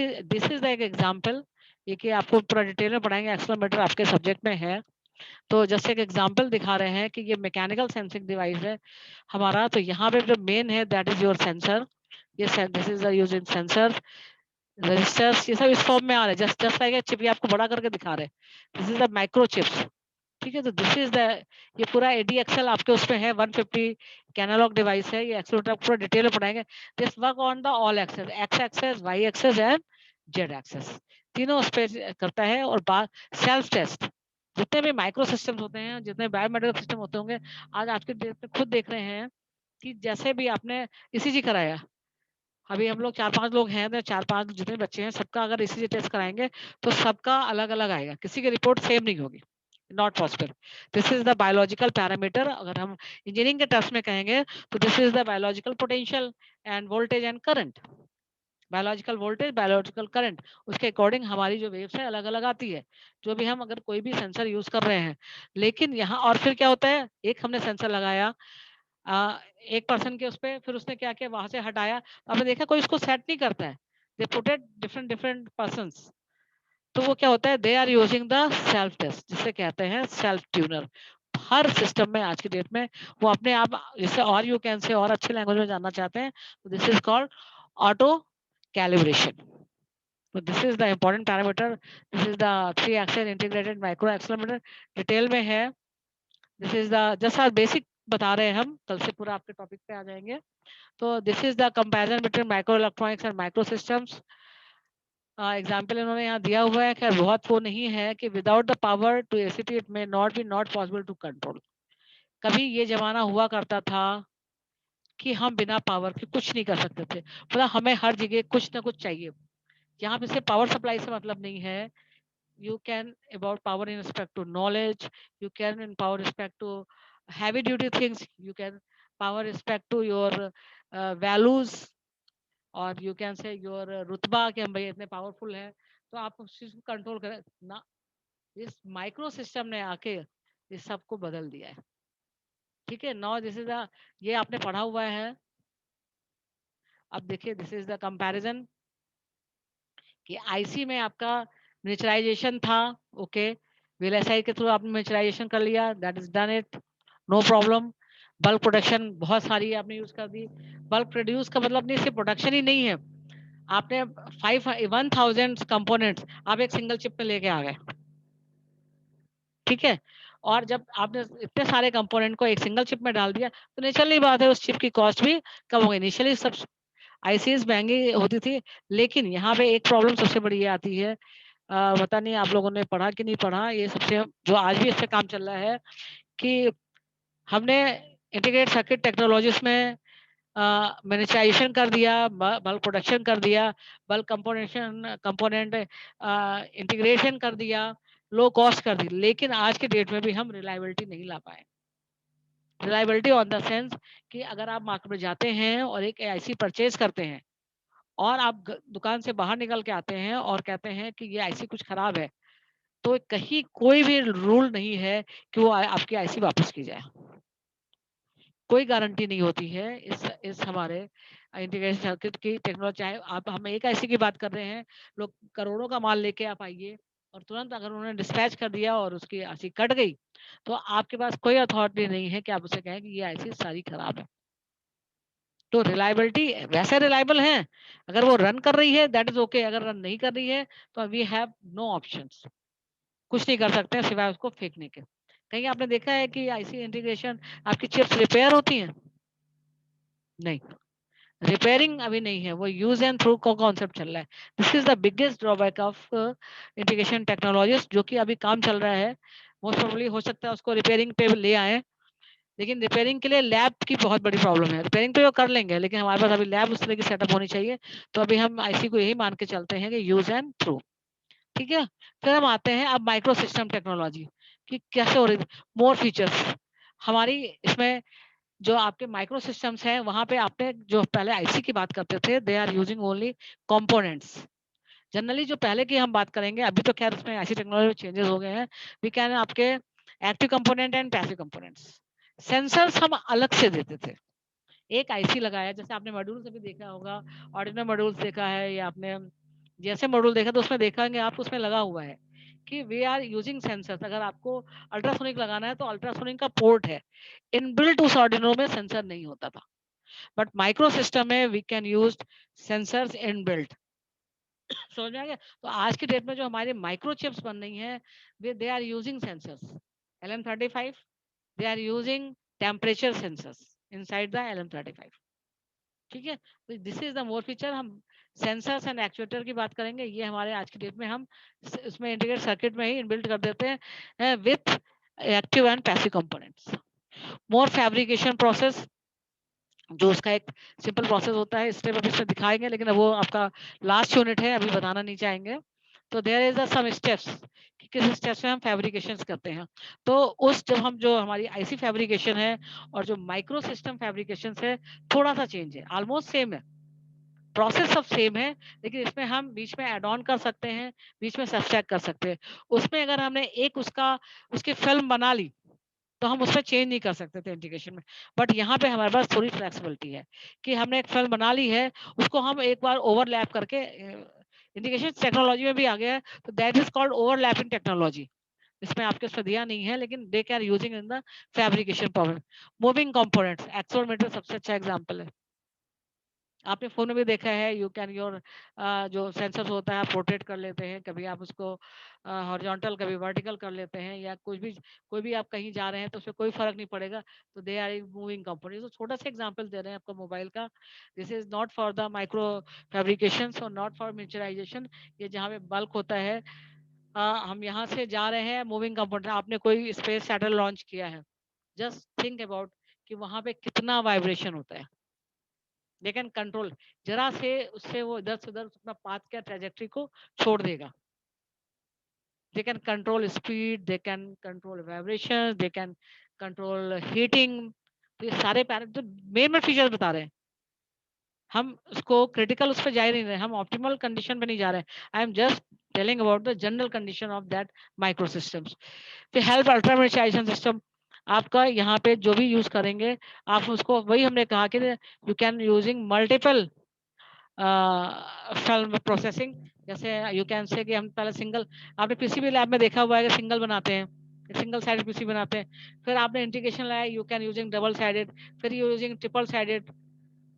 इज द एक एग्जांपल, ये कि आपको पूरा डिटेल में पढ़ाएंगे, एक्सेलरोमीटर आपके सब्जेक्ट में है। तो जैसे एक एग्जांपल दिखा रहे हैं कि ये मैकेनिकल सेंसिंग डिवाइस है हमारा। तो यहाँ पे जो मेन है दैट इज योर सेंसर, ये this is using sensor registers, ये सब इस फॉर्म में आ रहे हैं, जस्ट जस्ट लाइक चिप, ये आपको बड़ा करके दिखा रहे हैं, this is the micro chips. ठीक है, तो दिस इज द, ये पूरा एडीएक्सएल आपके उसमें है, 150 के एनालॉग डिवाइस है, ये एक्सेलरोमीटर पूरा डिटेल में पढ़ाएंगे। This work on the all axis, X axis, Y axis and Z axis, तीनों उस पे करता है। और सेल्फ टेस्ट, जितने भी माइक्रो सिस्टम्स होते हैं, जितने बायोमेडिकल सिस्टम होते होंगे, आज आपके डेट में खुद देख रहे हैं कि जैसे भी आपने ईसीजी कराया, अभी हम लोग 4-5 लोग हैं, तो 4-5 जितने बच्चे हैं सबका अगर ईसीजी टेस्ट कराएंगे तो सबका अलग अलग आएगा, किसी की रिपोर्ट सेम नहीं होगी, not possible. This is the biological parameter, अगर हम इंजीनियरिंग के टर्म्स में कहेंगे तो this is the biological potential end voltage and current. Biological voltage, biological current, उसके अकॉर्डिंग हमारी जो वेव्स है अलग अलग आती है, जो भी हम अगर कोई भी सेंसर यूज कर रहे हैं। लेकिन यहाँ और फिर क्या होता है, एक हमने सेंसर लगाया एक पर्सन के उस पे, फिर उसने क्या किया, वहां से हटाया, तो आपने देखा कोई उसको सेट नहीं करता है, they put it different different persons. तो वो क्या होता है, they are using the self test, जिसे कहते हैं सेल्फ ट्यूनर। हर सिस्टम में आज की डेट में वो अपने आप, जैसे और यू कैन से और अच्छे लैंग्वेज में जानना चाहते हैं, तो this is called auto calibration. तो this is the important parameter, this is the 3 axis integrated micro accelerometer, detail में है। This is the just our basic बता रहे हैं हम, कल से पूरा आपके टॉपिक पे आ जाएंगे। तो this is the comparison between micro electronics and micro systems. Example इन्होंने यहाँ दिया हुआ है, खैर बहुत वो नहीं है कि without the power to ACT it may not be not possible to control. कभी ये जमाना हुआ करता था कि हम बिना पावर के कुछ नहीं कर सकते थे, मतलब हमें हर जगह कुछ ना कुछ चाहिए। यहाँ पे सिर्फ पावर सप्लाई से मतलब नहीं है, you can about power in respect to knowledge, you can in power respect to heavy duty things, you can power respect to your values, और यू कैन से योर रुतबा, कि हम भाई इतने पावरफुल हैं, तो आप उस चीज को कंट्रोल करें ना। इस माइक्रो सिस्टम ने आके इस सब को बदल दिया है। ठीक है, नाउ दिस इज द, ये आपने पढ़ा हुआ है। अब देखिए दिस इज द कंपैरिजन कि आईसी में आपका मिनिचराइजेशन था, ओके, वीएलएसआई के थ्रू आपने मिनिचराइजेशन कर लिया, that is done it, no problem. Bulk production बहुत सारी आपने यूज कर दी। बल्क प्रोड्यूस का मतलब नहीं सिर्फ प्रोडक्शन ही नहीं है, आपने 1000 कंपोनेंट्स आप एक सिंगल चिप में लेके आ गए। ठीक है, और जब आपने इतने सारे कंपोनेंट को एक सिंगल चिप में डाल दिया, तो नेचुरली बात है उस चिप की कॉस्ट भी कम हो गई। इनिशियली सब आईसीएस महंगी होती थी, लेकिन यहाँ पे एक प्रॉब्लम सबसे बड़ी ये आती है, पता नहीं आप लोगों ने पढ़ा कि नहीं पढ़ा, ये सबसे जो आज भी इस पे काम चल रहा है कि हमने इंटीग्रेटेड सर्किट टेक्नोलॉजीज में मिनिचराइजेशन कर दिया, बल्क प्रोडक्शन कर दिया, बल्क कंपोनेंट इंटीग्रेशन कर दिया, लो कॉस्ट कर दी, लेकिन आज के डेट में भी हम रिलायबिलिटी नहीं ला पाए। रिलायबिलिटी ऑन द सेंस कि अगर आप मार्केट में जाते हैं और एक आईसी परचेज करते हैं और आप दुकान से बाहर निकल के आते हैं और कहते हैं कि ये आईसी कुछ खराब है, तो कहीं कोई भी रूल नहीं है कि वो आपकी आईसी वापस की जाए। कोई गारंटी नहीं होती है इस हमारे इंटीग्रेटेड सर्किट की टेक्नोलॉजी। चाहे आप, हम एक आईसी की बात कर रहे हैं, लोग करोड़ों का माल लेके आप आइए और तुरंत अगर उन्होंने डिस्पैच कर दिया और उसकी आईसी कट गई, तो आपके पास कोई अथॉरिटी नहीं है कि आप उसे कहें कि ये आईसी सारी खराब है। तो रिलायबिलिटी वैसे रिलायबल है, अगर वो रन कर रही है दैट इज ओके, अगर रन नहीं कर रही है तो वी हैव नो ऑप्शंस, कुछ नहीं कर सकते हैं सिवाय उसको फेंकने के। कहीं आपने देखा है कि आईसी इंटीग्रेशन आपकी चिप्स रिपेयर होती हैं? नहीं, रिपेयरिंग अभी नहीं है, वो यूज एंड थ्रू का कॉन्सेप्ट चल रहा है। This is the biggest drawback of integration technologies, जो कि अभी काम चल रहा है। मोस्ट प्रोबेबली हो सकता है उसको रिपेयरिंग पे ले आए, लेकिन रिपेयरिंग के लिए लैब की बहुत बड़ी प्रॉब्लम है। रिपेयरिंग तो वो कर लेंगे, लेकिन हमारे पास अभी लैब उस तरह की सेटअप होनी चाहिए। तो अभी हम आईसी को यही मान के चलते हैं कि यूज एंड थ्रू। ठीक है, फिर हम आते हैं अब माइक्रो सिस्टम टेक्नोलॉजी कि कैसे हो रही है। मोर फीचर्स हमारी इसमें जो आपके माइक्रो सिस्टम्स हैं, वहां पे आपने जो पहले आईसी की बात करते थे, they are using only components. Generally जो पहले की हम बात करेंगे, अभी तो खैर उसमें ऐसी टेक्नोलॉजी में चेंजेस हो गए हैं। वी कैन आपके active component and passive components. Sensors हम अलग से देते थे, एक आईसी लगाया, जैसे आपने मॉड्यूल्स भी देखा होगा, ऑर्डिनल मॉड्यूल्स देखा है या आपने जैसे मॉड्यूल देखा तो उसमें देखेंगे आप, उसमें लगा हुआ है कि वी आर यूजिंग सेंसर्स। अगर आपको अल्ट्रासोनिक लगाना है तो अल्ट्रासोनिक का पोर्ट है, इनबिल्ट उस ऑर्डिनो में सेंसर नहीं होता था। बट माइक्रो सिस्टम में we can use sensors inbuilt. समझ में आ गया? तो आज की डेट में जो हमारे माइक्रो चिप्स बन रही हैं, वे they are using sensors. LM35 they are using temperature sensors inside the LM35। ठीक है, तो this is the more feature. हम सेंसर्स एंड एक्चुएटर की बात करेंगे, ये हमारे आज की डेट में हम इसमें इंटीग्रेटेड सर्किट में ही इनबिल्ट कर देते हैं with active and passive components. More fabrication process, जो उसका एक सिंपल प्रोसेस होता है, स्टेप अभी इसमें दिखाएंगे, लेकिन अब वो आपका लास्ट यूनिट है, अभी बताना नहीं चाहेंगे। तो देयर इज सम स्टेप्स कि किस स्टेप्स में हम फैब्रिकेशंस करते हैं। तो उस जब हम जो हमारी आईसी फैब्रिकेशन है और जो माइक्रो सिस्टम फैब्रिकेशन है, थोड़ा सा चेंज है, ऑलमोस्ट सेम है, प्रोसेस सब सेम है, लेकिन इसमें हम बीच में ऐड ऑन कर सकते हैं, बीच में सब्सट्रैक्ट कर सकते हैं। उसमें अगर हमने एक उसकी फिल्म बना ली तो हम उसमें चेंज नहीं कर सकते थे इंटीग्रेशन में। बट यहाँ पे हमारे पास थोड़ी फ्लेक्सिबिलिटी है कि हमने एक फिल्म बना ली है, उसको हम एक बार ओवरलैप करके, इंटीग्रेशन टेक्नोलॉजी में भी आ गया है, तो that is called overlapping technology. इसमें आपके उसमें दिया नहीं है, लेकिन they can using in the fabrication problem. Moving components, accelerometer सबसे अच्छा एग्जांपल है। आपने फ़ोन में भी देखा है, यू कैन योर जो सेंसर होता है आप रोटेट कर लेते हैं, कभी आप उसको हॉरिजॉन्टल कभी वर्टिकल कर लेते हैं, या कोई भी आप कहीं जा रहे हैं तो उसमें कोई फ़र्क नहीं पड़ेगा। तो दे आर मूविंग कंपोनेंट। तो छोटा सा एग्जांपल दे रहे हैं आपको मोबाइल का। This is not for the micro fabrications और नॉट फॉर मिनिएचराइजेशन। ये जहाँ पे बल्क होता है, हम यहाँ से जा रहे हैं, मूविंग कंपोनेंट, आपने कोई स्पेस शटल लॉन्च किया है, जस्ट थिंक अबाउट कि वहाँ पे कितना वाइब्रेशन होता है। दे कैन कंट्रोल, जरा से उससे वो इधर से उधर अपना पाथ का ट्रेजेक्टरी को छोड़ देगा। They can control speed, they can control vibration, they can control heating. तो ये सारे पैरामीटर मेन फीचर्स बता रहे हैं। हम उसको क्रिटिकल उस पर जा ही नहीं रहे, हम ऑप्टिमल कंडीशन पे नहीं जा रहे हैं। I am just telling about the general condition of that micro systems. फिर हेल्प अल्ट्रा मिनिएचराइजेशन सिस्टम, आपका यहाँ पे जो भी यूज करेंगे आप उसको, वही हमने कहा कि you can using multiple film processing. जैसे यू कैन से कि हम पहले सिंगल, आपने पीसीबी लैब में देखा हुआ है कि सिंगल बनाते हैं, सिंगल साइडेड पीसी बनाते हैं। फिर आपने इंटीग्रेशन लाया, you can using double sided, फिर यूजिंग ट्रिपल साइडेड,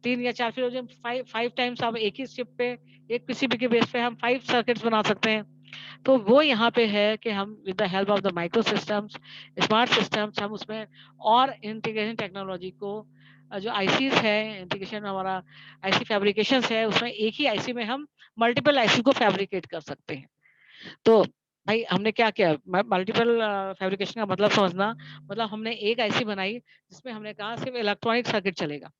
3 या 4, फिर यूजिंग 5 टाइम्स। आप एक ही चिप पे, एक पीसीबी के बेस पे हम 5 सर्किट्स बना सकते हैं। तो वो यहाँ पे है कि हम with the help of the micro systems, smart systems, हम उसमें और इंटीग्रेशन टेक्नोलॉजी को, जो आईसीज है, इंटीग्रेशन हमारा आईसी फैब्रिकेशन है, उसमें एक ही आईसी में हम मल्टीपल आईसी को फैब्रिकेट कर सकते हैं। तो भाई हमने क्या किया, मल्टीपल फैब्रिकेशन का मतलब समझना, मतलब हमने एक आईसी बनाई जिसमें हमने कहा सिर्फ इलेक्ट्रॉनिक सर्किट चलेगा।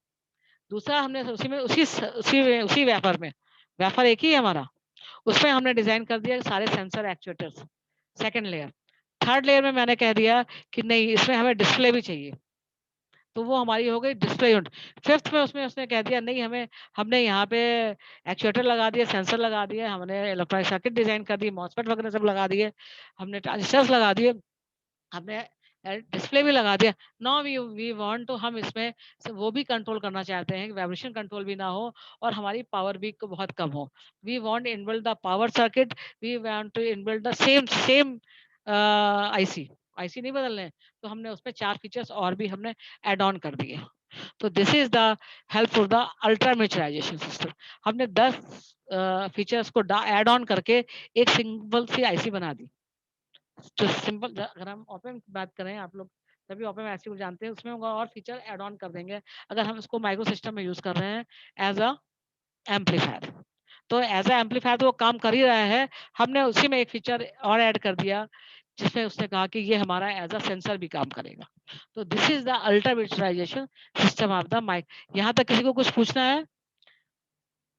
दूसरा हमने उसी में उसी वेफर में, वेफर एक ही है हमारा, उसमें हमने डिजाइन कर दिया सारे sensor actuators. Second layer, third layer में मैंने कह दिया कि नहीं इसमें हमें डिस्प्ले भी चाहिए, तो वो हमारी हो गई डिस्प्ले यूनिट। फिफ्थ में उसमें उसने कह दिया नहीं हमें, हमने यहाँ पे एक्चुएटर लगा दिए, सेंसर लगा दिए, हमने इलेक्ट्रॉनिक सर्किट डिजाइन कर दी, मॉसफेट वगैरह सब लगा दिए, हमने ट्रांजिस्टर्स लगा दिए, हमने डिस्प्ले भी लगा दिया। नाउ वी वांट टू, हम इसमें वो भी कंट्रोल करना चाहते हैं कि वाइब्रेशन कंट्रोल भी ना हो और हमारी पावर भी बहुत कम हो। We want inbuild the power circuit, we want to inbuild the same same IC, IC नहीं बदलने हैं। तो हमने उसमें 4 फीचर्स और भी हमने ऐड ऑन कर दिए। तो this is the help for the ultra miniaturisation system. हमने 10 फीचर्स को ऐड ऑन करके एक सिंपल सी आईसी बना दी। तो सिंपल, अगर हम ओपन की बात करें, आप लोग सभी ओपन आईसी को जानते हैं, उसमें हम और फीचर ऐड ऑन कर देंगे अगर हम इसको माइक्रो सिस्टम में यूज कर रहे हैं एज अ एम्पलीफायर। तो एज अ एम्पलीफायर तो वो काम कर ही रहा है, हमने उसी में एक फीचर और ऐड कर दिया जिसमें उसने कहा कि ये हमारा एज अ सेंसर भी काम करेगा। तो this is the ultra miniaturization system of the mic. यहाँ तक किसी को कुछ पूछना है?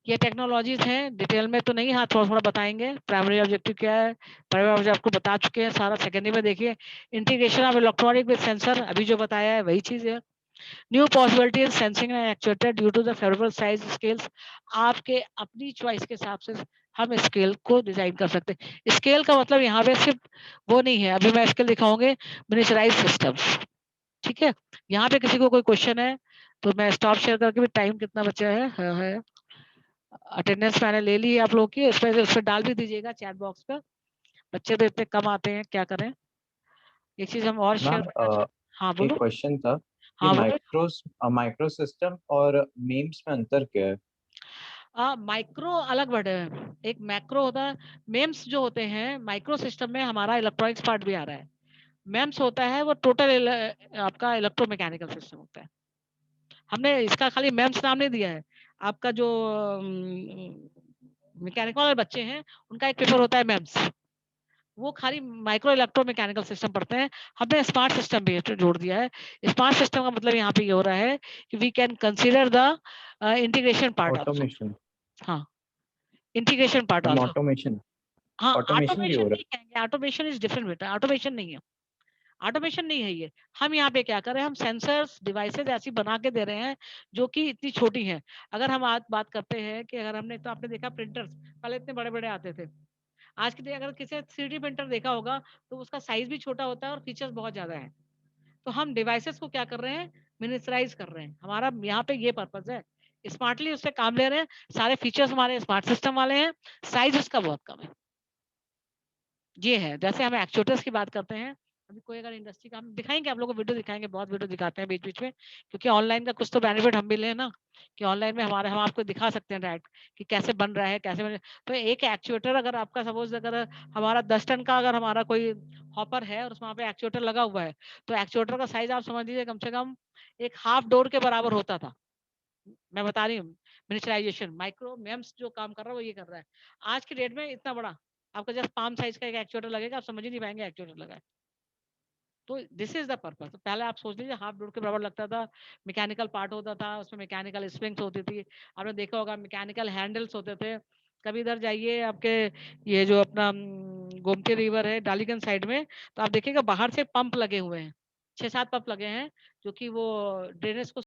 ये टेक्नोलॉजीज हैं, डिटेल में तो नहीं, हाँ थोड़ा थोड़ा बताएंगे। प्राइमरी ऑब्जेक्टिव क्या है, प्राइमरी ऑब्जेक्टिव आपको बता चुके हैं सारा। सेकेंडरी में देखिए integration of electronic with sensor, अभी जो बताया है वही चीज है। New possibility in sensing and actuator due to the favourable size scales. आपके अपनी चॉइस के हिसाब से हम स्केल को डिजाइन कर सकते हैं। स्केल का मतलब यहाँ पे सिर्फ वो नहीं है, अभी मैं स्केल दिखाऊंगे मिनिचराइज सिस्टम्स, ठीक है। यहाँ पे किसी को कोई क्वेश्चन है तो मैं स्टॉप शेयर करके भी, टाइम कितना बचा है। अटेंडेंस मैंने ले ली है आप लोग की, उस पर डाल भी दीजिएगा चैट बॉक्स पर। बच्चे तो इतने कम आते हैं, क्या करें। एक चीज हम और शेयर मैम करना चाहते। हाँ एक बोलो। क्वेश्चन था कि हाँ बोलो। माइक्रो सिस्टम और मीम्स में अंतर क्या है? माइक्रो अलग वर्ड है, एक मैक्रो होता है। मेम्स जो होते हैं माइक्रो सिस्टम में, हमारा इलेक्ट्रॉनिक्स पार्ट भी आ रहा है। मेम्स होता है वो टोटल आपका इलेक्ट्रोमैकेनिकल सिस्टम होता है। हमने इसका खाली मेम्स नाम नहीं दिया है। आपका जो मैकेनिकल वाले बच्चे हैं उनका एक पेपर होता है मेम्स, वो खाली माइक्रो इलेक्ट्रो मैकेनिकल सिस्टम पढ़ते हैं। हमने स्मार्ट सिस्टम भी जोड़ दिया है। स्मार्ट सिस्टम का मतलब यहाँ पे ये हो रहा है कि we can consider the integration part also. Automation. हाँ, integration part ma'am also. Automation, हाँ, ऑटोमेशन भी ऑटोमेशन हो रहा नहीं कहेंगे, ऑटोमेशन इज डिफरेंट बेटा, ऑटोमेशन नहीं है। ऑटोमेशन नहीं है ये। हम यहाँ पे क्या कर रहे हैं, हम सेंसर्स डिवाइसेस ऐसी बना के दे रहे हैं जो कि इतनी छोटी हैं। अगर हम आज बात करते हैं कि अगर हमने, तो आपने देखा प्रिंटर्स पहले इतने बड़े बड़े आते थे। आज के दिन अगर किसी 3D प्रिंटर देखा होगा तो उसका साइज भी छोटा होता है और फीचर्स बहुत ज्यादा है। तो हम डिवाइसेस को क्या कर रहे हैं, मिनिचराइज कर रहे हैं। हमारा यहाँ पे ये पर्पज है, स्मार्टली उससे काम ले रहे हैं। सारे फीचर्स हमारे स्मार्ट सिस्टम वाले हैं, साइज उसका बहुत कम है। ये है, जैसे हम एक्चुएटर्स की बात करते हैं। अभी कोई अगर इंडस्ट्री का हम दिखाएंगे, आप लोगों को वीडियो दिखाएंगे, बहुत वीडियो दिखाते हैं बीच बीच में, क्योंकि ऑनलाइन का कुछ तो बेनिफिट हम भी लें ना, कि ऑनलाइन में हमारे, हम आपको दिखा सकते हैं डायरेक्ट कि कैसे बन रहा है, कैसे बन। तो एक एक्चुएटर अगर आपका सपोज, अगर हमारा 10 टन का अगर हमारा कोई हॉपर है और उसमें पे एक्चुएटर लगा हुआ है, तो एक्चुएटर का साइज आप समझ लीजिए कम से कम एक हाफ डोर के बराबर होता था। मैं बता रही हूँ, मिनिचराइजेशन माइक्रो मेम्स जो काम कर रहा है वो ये कर रहा है। आज की डेट में इतना बड़ा आपका जस्ट पाम साइज का एक एक्चुएटर लगेगा, आप समझ ही नहीं पाएंगे एक्चुएटर लगा है। तो दिस इज द पर्पस। तो पहले आप सोच लीजिए हाफ डोर के बराबर लगता था, मैकेनिकल पार्ट होता था, उसमें मैकेनिकल स्प्रिंग्स होती थी, आपने देखा होगा मैकेनिकल हैंडल्स होते थे। कभी इधर जाइए आपके, ये जो अपना गोमती रिवर है डालीगंज साइड में, तो आप देखिएगा बाहर से पंप लगे हुए हैं, 6-7 पंप लगे हैं, जो कि वो ड्रेनेज को